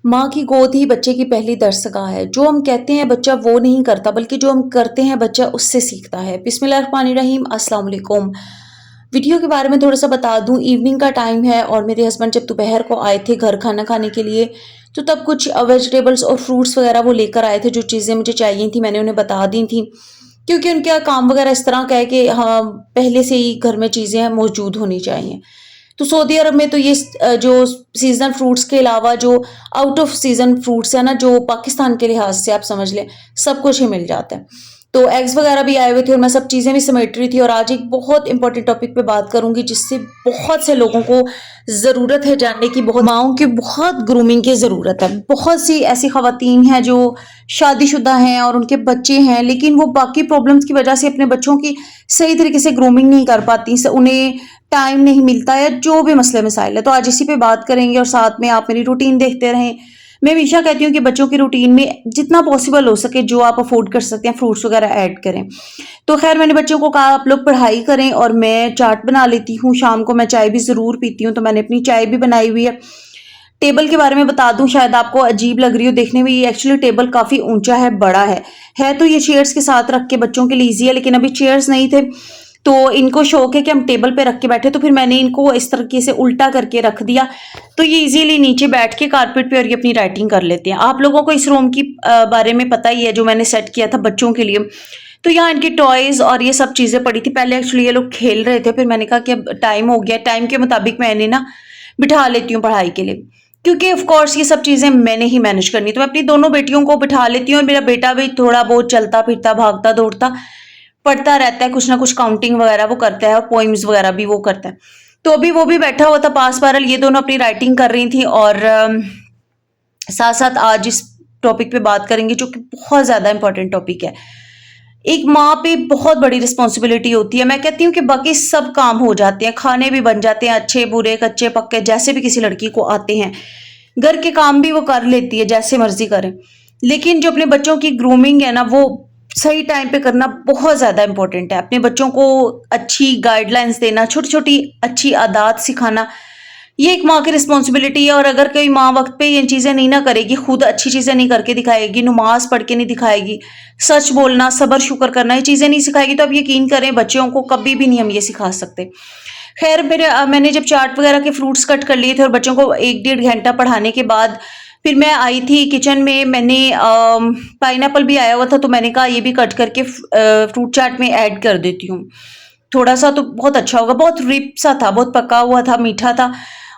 माँ की गोद ही बच्चे की पहली दरसगाह है। जो हम कहते हैं बच्चा वो नहीं करता, बल्कि जो हम करते हैं बच्चा उससे सीखता है। बिस्मिल्लाहिर्रहमानिर्रहीम, अस्सलाम वालेकुम। वीडियो के बारे में थोड़ा-सा बता दूँ, इवनिंग का टाइम है और मेरे हस्बैंड जब दोपहर को आए थे घर खाना खाने के लिए, तो तब कुछ वेजिटेबल्स और फ्रूट्स वगैरह वो लेकर आए थे, जो चीज़ें मुझे चाहिए थी मैंने उन्हें बता दी थी। क्योंकि उनका काम वगैरह इस तरह का है कि हाँ, पहले से ही घर में चीज़ें मौजूद होनी चाहिए। तो सऊदी अरब में तो ये जो सीज़नल फ्रूट्स के अलावा जो आउट ऑफ सीज़न फ्रूट्स है ना, जो पाकिस्तान के लिहाज़ से आप समझ लें, सब कुछ ही मिल जाता है। तो एग्स वगैरह भी आए हुए थे और मैं सब चीज़ें भी समेट रही थी और आज एक बहुत इम्पोर्टेंट टॉपिक पे बात करूँगी जिससे बहुत से लोगों को ज़रूरत है जानने की, बहुत माँओं की बहुत ग्रूमिंग की ज़रूरत है। बहुत सी ऐसी ख़वातीन हैं जो शादीशुदा हैं और उनके बच्चे हैं, लेकिन वो बाकी प्रॉब्लम्स की वजह से अपने बच्चों की सही तरीके से ग्रूमिंग नहीं कर पाती, उन्हें टाइम नहीं मिलता या जो भी मसले मसाइल है। तो आज इसी पे बात करेंगे और साथ में आप मेरी रूटीन देखते रहें। मैं हमेशा कहती हूँ कि बच्चों की रूटीन में जितना पॉसिबल हो सके जो आप अफोर्ड कर सकते हैं फ्रूट्स वगैरह ऐड करें। तो खैर मैंने बच्चों को कहा आप लोग पढ़ाई करें और मैं चाट बना लेती हूँ। शाम को मैं चाय भी ज़रूर पीती हूँ, तो मैंने अपनी चाय भी बनाई हुई है। टेबल के बारे में बता दूं, शायद आपको अजीब लग रही हो देखने में, ये एक्चुअली टेबल काफ़ी ऊंचा है, बड़ा है तो ये चेयर्स के साथ रख के बच्चों के लिए ईजी है, लेकिन अभी चेयर्स नहीं थे तो इनको शौक है कि हम टेबल पे रख के बैठे, तो फिर मैंने इनको इस तरीके से उल्टा करके रख दिया, तो ये इजीली नीचे बैठ के कारपेट पे और ये अपनी राइटिंग कर लेते हैं। आप लोगों को इस रूम की बारे में पता ही है जो मैंने सेट किया था बच्चों के लिए। तो यहाँ इनके टॉयज और ये सब चीज़ें पड़ी थी। पहले एक्चुअली ये लोग खेल रहे थे, फिर मैंने कहा कि अब टाइम हो गया, टाइम के मुताबिक मैं इन्हें ना बिठा लेती हूँ पढ़ाई के लिए, क्योंकि ऑफ कोर्स ये सब चीज़ें मैंने ही मैनेज करनी। तो मैं अपनी दोनों बेटियों को बिठा लेती हूँ और मेरा बेटा भी थोड़ा बहुत चलता फिरता भागता दौड़ता पढ़ता रहता है, कुछ ना कुछ काउंटिंग वगैरह वो करता है और पोइम्स वगैरह भी वो करता है। तो अभी वो भी बैठा हुआ था पास बहरहाल, ये दोनों अपनी राइटिंग कर रही थी और साथ साथ आज इस टॉपिक पे बात करेंगे जो कि बहुत ज़्यादा इंपॉर्टेंट टॉपिक है। एक माँ पे बहुत बड़ी रिस्पॉन्सिबिलिटी होती है। मैं कहती हूँ कि बाकी सब काम हो जाते हैं, खाने भी बन जाते हैं, अच्छे बुरे कच्चे पक्के जैसे भी किसी लड़की को आते हैं, घर के काम भी वो कर लेती है जैसे मर्जी करें, लेकिन जो अपने बच्चों की ग्रूमिंग है ना, वो सही टाइम पे करना बहुत ज़्यादा इंपॉर्टेंट है। अपने बच्चों को अच्छी गाइडलाइंस देना, छोटी छोटी अच्छी आदत सिखाना, ये एक माँ की रिस्पॉन्सिबिलिटी है। और अगर कोई माँ वक्त पे ये चीज़ें नहीं ना करेगी, खुद अच्छी चीज़ें नहीं करके दिखाएगी, नमाज पढ़ के नहीं दिखाएगी, सच बोलना, सब्र शुक्र करना, ये चीज़ें नहीं सिखाएगी, तो आप यकीन करें बच्चों को कभी भी नहीं हम ये सिखा सकते। खैर मैंने जब चाट वगैरह के फ्रूट्स कट कर लिए थे और बच्चों को 1 डेढ़ घंटा पढ़ाने के बाद फिर मैं आई थी किचन में। मैंने पाइनएप्पल भी आया हुआ था, तो मैंने कहा ये भी कट करके फ्रूट चाट में ऐड कर देती हूँ, थोड़ा सा तो बहुत अच्छा होगा। बहुत रिप सा था, बहुत पका हुआ था, मीठा था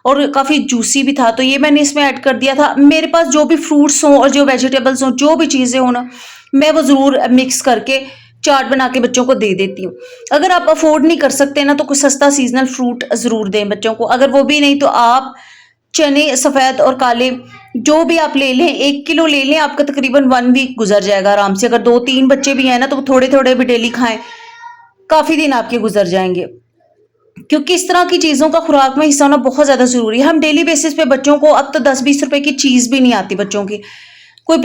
और काफ़ी जूसी भी था, तो ये मैंने इसमें ऐड कर दिया था। मेरे पास जो भी फ्रूट्स हों और जो वेजिटेबल्स हों, जो भी चीज़ें हों ना, मैं वो ज़रूर मिक्स करके चाट बना के बच्चों को दे देती हूँ। अगर आप अफोर्ड नहीं कर सकते ना, तो कुछ सस्ता सीजनल फ्रूट ज़रूर दें बच्चों को। अगर वो भी नहीं तो आप चने सफ़ेद और काले जो भी आप ले लें, 1 किलो ले लें, आपका तकरीबन 1 वीक गुजर जाएगा आराम से। अगर 2-3 बच्चे भी हैं ना, तो थोड़े थोड़े भी डेली खाएं, काफ़ी दिन आपके गुजर जाएंगे, क्योंकि इस तरह की चीज़ों का खुराक में हिस्सा होना बहुत ज़्यादा ज़रूरी है। हम डेली बेसिस पे बच्चों को, अब तो 10-20 रुपए की चीज़ भी नहीं आती बच्चों की, कोई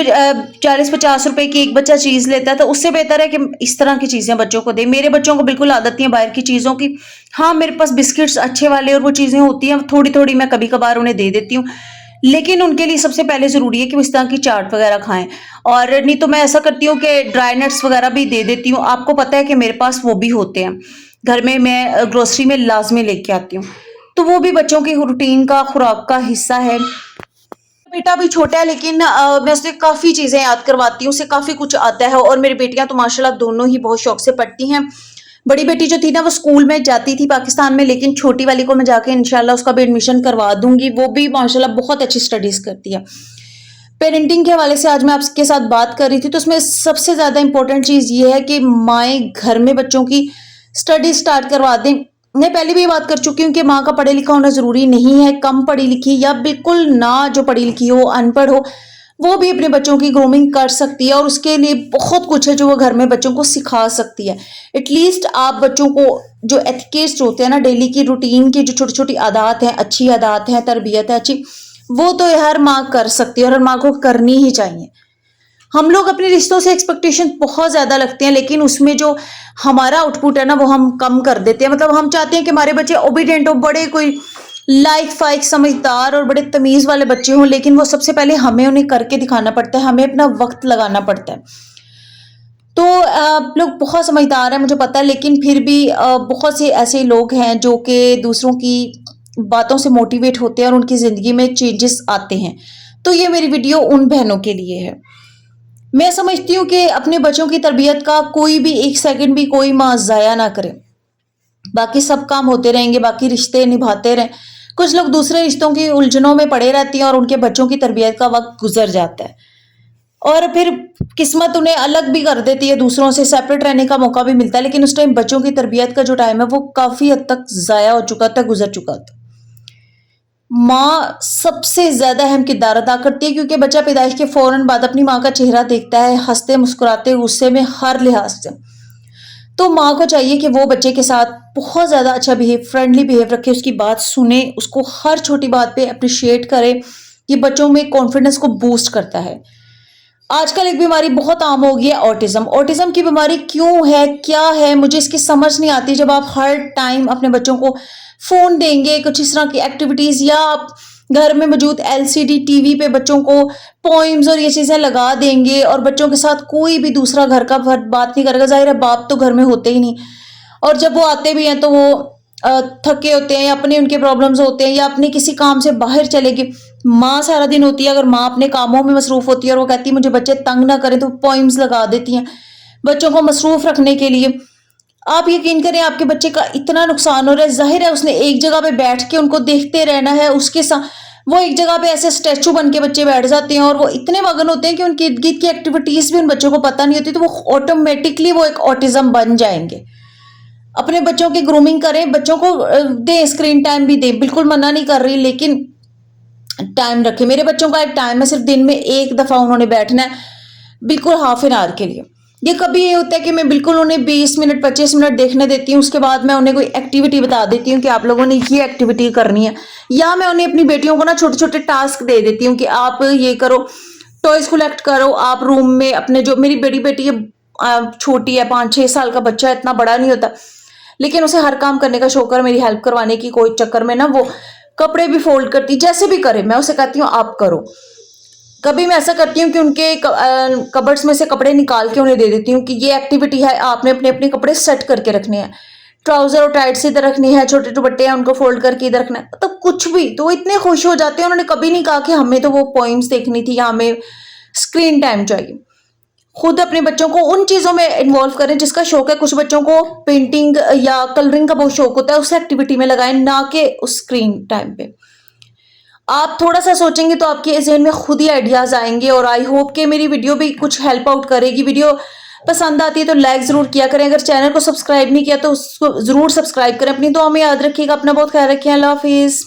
40-50 रुपए की एक बच्चा चीज़ लेता है, तो उससे बेहतर है कि इस तरह की चीज़ें बच्चों को दें। मेरे बच्चों को बिल्कुल आदत नहीं है बाहर की चीज़ों की। हाँ, मेरे पास बिस्किट्स अच्छे वाले और वो चीज़ें होती हैं, थोड़ी थोड़ी मैं कभी कभार उन्हें दे देती हूँ, लेकिन उनके लिए सबसे पहले ज़रूरी है कि वो इस तरह की चाट वगैरह खाएं। और नहीं तो मैं ऐसा करती हूँ कि ड्राई नट्स वगैरह भी दे देती हूँ। आपको पता है कि मेरे पास वो भी होते हैं घर में, मैं ग्रोसरी में लाजमी लेके आती हूँ, तो वो भी बच्चों की रूटीन का खुराक का हिस्सा है। बेटा भी छोटा है, लेकिन मैं उससे काफ़ी चीज़ें याद करवाती हूँ, उसे काफ़ी कुछ आता है। और मेरी बेटियां तो माशाल्लाह दोनों ही बहुत शौक से पढ़ती हैं। बड़ी बेटी जो थी ना, वो स्कूल में जाती थी पाकिस्तान में, लेकिन छोटी वाली को मैं जाके इंशाल्लाह उसका भी एडमिशन करवा दूंगी। वो भी माशाल्लाह बहुत अच्छी स्टडीज़ करती है। पेरेंटिंग के हवाले से आज मैं आपके साथ बात कर रही थी, तो उसमें सबसे ज़्यादा इंपॉर्टेंट चीज़ ये है कि माएँ घर में बच्चों की स्टडी स्टार्ट करवा दें। मैं पहले भी ये बात कर चुकी हूँ कि माँ का पढ़ा लिखा होना ज़रूरी नहीं है। कम पढ़ी लिखी या बिल्कुल ना जो पढ़ी लिखी हो, अनपढ़ हो, वो भी अपने बच्चों की ग्रूमिंग कर सकती है और उसके लिए बहुत कुछ है जो वो घर में बच्चों को सिखा सकती है। एटलीस्ट आप बच्चों को जो एथिकेट्स होते हैं ना, डेली की रूटीन की जो छोटी छोटी आदत हैं, अच्छी आदत हैं, तरबियत है अच्छी, वो तो हर माँ कर सकती है और हर माँ को करनी ही चाहिए। हम लोग अपने रिश्तों से एक्सपेक्टेशन बहुत ज़्यादा लगते हैं, लेकिन उसमें जो हमारा आउटपुट है ना, वो हम कम कर देते हैं। मतलब हम चाहते हैं कि हमारे बच्चे ओबीडिएंट हो, बड़े कोई लाइक फाइक समझदार और बड़े तमीज़ वाले बच्चे हों, लेकिन वो सबसे पहले हमें उन्हें करके दिखाना पड़ता है, हमें अपना वक्त लगाना पड़ता है। तो आप लोग बहुत समझदार हैं मुझे पता है, लेकिन फिर भी बहुत से ऐसे लोग हैं जो कि दूसरों की बातों से मोटिवेट होते हैं और उनकी ज़िंदगी में चेंजेस आते हैं। तो ये मेरी वीडियो उन बहनों के लिए है। मैं समझती हूँ कि अपने बच्चों की तरबियत का कोई भी 1 सेकंड भी कोई माँ ज़ाया ना करे। बाकी सब काम होते रहेंगे, बाकी रिश्ते निभाते रहें। कुछ लोग दूसरे रिश्तों की उलझनों में पड़े रहती हैं और उनके बच्चों की तरबियत का वक़्त गुज़र जाता है। और फिर किस्मत उन्हें अलग भी कर देती है, दूसरों से सेपरेट रहने का मौका भी मिलता है, लेकिन उस टाइम बच्चों की तरबियत का जो टाइम है वो काफ़ी हद तक ज़ाया हो चुका था, गुज़र चुका था। माँ सबसे ज़्यादा अहम किरदार अदा करती है, क्योंकि बच्चा पैदाइश के फ़ौरन बाद अपनी माँ का चेहरा देखता है, हँसते, मुस्कुराते, गुस्से में, हर लिहाज से। तो माँ को चाहिए कि वो बच्चे के साथ बहुत ज़्यादा अच्छा फ्रेंडली बिहेव रखे, उसकी बात सुने, उसको हर छोटी बात पे एप्रिशिएट करे। ये बच्चों में कॉन्फिडेंस को बूस्ट करता है। आजकल एक बीमारी बहुत आम हो गई है, ऑटिज्म। ऑटिज्म की बीमारी क्यों है, क्या है, मुझे इसकी समझ नहीं आती। जब आप हर टाइम अपने बच्चों को फ़ोन देंगे, कुछ इस तरह की एक्टिविटीज़, या आप घर में मौजूद एलसीडी टीवी पे बच्चों को पोइम्स और ये चीज़ें लगा देंगे और बच्चों के साथ कोई भी दूसरा घर का फर्द बात नहीं करेगा, ज़ाहिर है बाप तो घर में होते ही नहीं। और जब वो आते भी हैं तो वो थके होते हैं, या अपने उनके प्रॉब्लम्स होते हैं, या अपने किसी काम से बाहर चले गए। माँ सारा दिन होती है, अगर माँ अपने कामों में मसरूफ़ होती है और वो कहती है मुझे बच्चे तंग ना करें, तो पोइम्स लगा देती हैं बच्चों को मसरूफ़ रखने के लिए। आप यकीन करें आपके बच्चे का इतना नुकसान हो रहा है, ज़ाहिर है उसने एक जगह पे बैठ के उनको देखते रहना है, उसके साथ वो एक जगह पे ऐसे स्टैचू बन के बच्चे बैठ जाते हैं और वो इतने मगन होते हैं कि उनके इर्द-गिर्द की एक्टिविटीज़ भी उन बच्चों को पता नहीं होती, तो वो ऑटोमेटिकली वो एक ऑटिज़्म बन जाएँगे। अपने बच्चों की ग्रूमिंग करें, बच्चों को दें, स्क्रीन टाइम भी दें, बिल्कुल मना नहीं कर रही, लेकिन टाइम रखें। मेरे बच्चों का एक टाइम है, सिर्फ दिन में 1 दफ़ा उन्होंने बैठना है, बिल्कुल हाफ एन आवर के लिए। ये कभी ये होता है कि मैं बिल्कुल उन्हें 20 मिनट 25 मिनट देखने देती हूँ, उसके बाद मैं उन्हें कोई एक्टिविटी बता देती हूँ कि आप लोगों ने ये एक्टिविटी करनी है, या मैं उन्हें अपनी बेटियों को ना छोटे छोटे टास्क दे देती हूँ कि आप ये करो, टॉयज कलेक्ट करो, आप रूम में अपने, जो मेरी बड़ी बेटी है छोटी है, 5-6 साल का बच्चा है, इतना बड़ा नहीं होता, लेकिन उसे हर काम करने का शौक है। मेरी हेल्प करवाने की कोई चक्कर में ना वो कपड़े भी फोल्ड करती, जैसे भी करे मैं उसे कहती हूँ आप करो। कभी मैं ऐसा करती हूँ कि उनके कबर्ड्स में से कपड़े निकाल के उन्हें दे देती हूँ कि ये एक्टिविटी है, आपने अपने अपने कपड़े सेट करके रखने हैं, ट्राउजर और टाइट से इधर रखनी है, छोटे दुपट्टे हैं उनको फोल्ड करके इधर रखना है, मतलब कुछ भी। तो वो इतने खुश हो जाते हैं, उन्होंने कभी नहीं कहा कि हमें तो वो पोइम्स देखनी थी या हमें स्क्रीन टाइम चाहिए। खुद अपने बच्चों को उन चीज़ों में इन्वॉल्व करें जिसका शौक है। कुछ बच्चों को पेंटिंग या कलरिंग का बहुत शौक होता है, उस एक्टिविटी में लगाएं, ना कि उस स्क्रीन टाइम पे। आप थोड़ा सा सोचेंगे तो आपके ज़हन में खुद ही आइडियाज़ आएंगे, और आई होप कि मेरी वीडियो भी कुछ हेल्प आउट करेगी। वीडियो पसंद आती है तो लाइक ज़रूर किया करें, अगर चैनल को सब्सक्राइब नहीं किया तो उसको ज़रूर सब्सक्राइब करें। अपनी दुआ में याद रखिएगा, अपना बहुत ख्याल रखिए, अल्लाह हाफिज़।